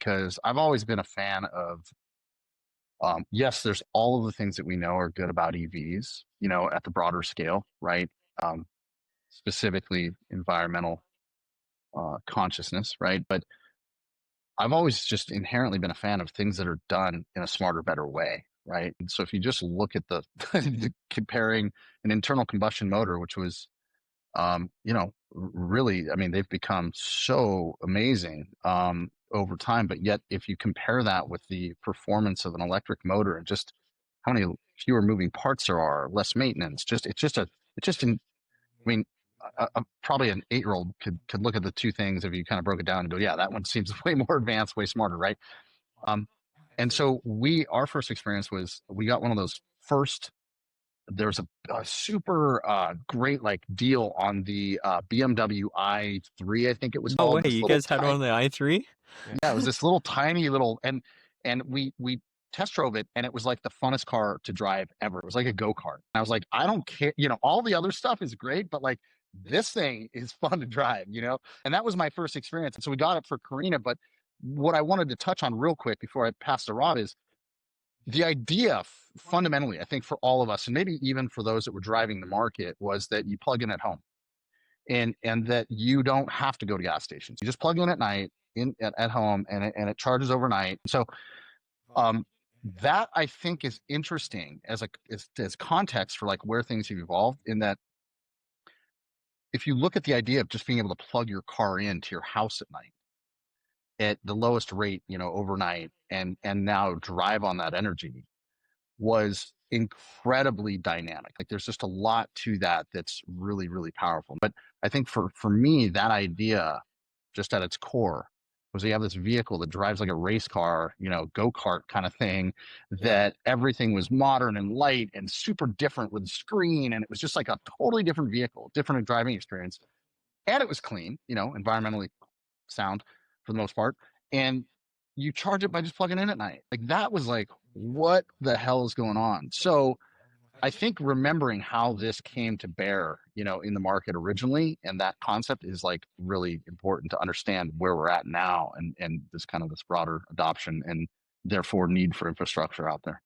because I've always been a fan of, yes, there's all of the things that we know are good about EVs, at the broader scale, right? Um, Specifically environmental consciousness, right? But I've always just inherently been a fan of things that are done in a smarter, better way, right? And so if you just look at the comparing an internal combustion motor, which was, really, I mean, they've become so amazing over time. But yet, if you compare that with the performance of an electric motor and just how many fewer moving parts there are, less maintenance, I mean, probably an 8-year old could look at the two things if you kind of broke it down and go, yeah, that one seems way more advanced, way smarter, right? Um, and so our first experience was we got one of those first. There was a super great like deal on the BMW i3, I think it was No way, called. This you little guys had one tiny, on the i3? yeah, it was this little tiny little, and we test drove it, and it was like the funnest car to drive ever. It was like a go-kart. And I was like, I don't care, all the other stuff is great, but like this thing is fun to drive. And that was my first experience. And so we got it for Karina. But what I wanted to touch on real quick before I pass to Rob is the idea fundamentally, I think for all of us, and maybe even for those that were driving the market, was that you plug in at home and that you don't have to go to gas stations. You just plug in at night at home, and it charges overnight. So um, that I think is interesting as context for like where things have evolved, in that if you look at the idea of just being able to plug your car into your house at night at the lowest rate, overnight, and now drive on that energy, was incredibly dynamic. Like there's just a lot to that that's really, really powerful. But I think for me, that idea, just at its core, was you have this vehicle that drives like a race car, go-kart kind of thing, that everything was modern and light and super different with the screen. And it was just like a totally different vehicle, different driving experience. And it was clean, environmentally sound for the most part. And you charge it by just plugging in at night. Like that was like, what the hell is going on? So I think remembering how this came to bear, in the market originally, and that concept is like really important to understand where we're at now, and this kind of this broader adoption and therefore need for infrastructure out there.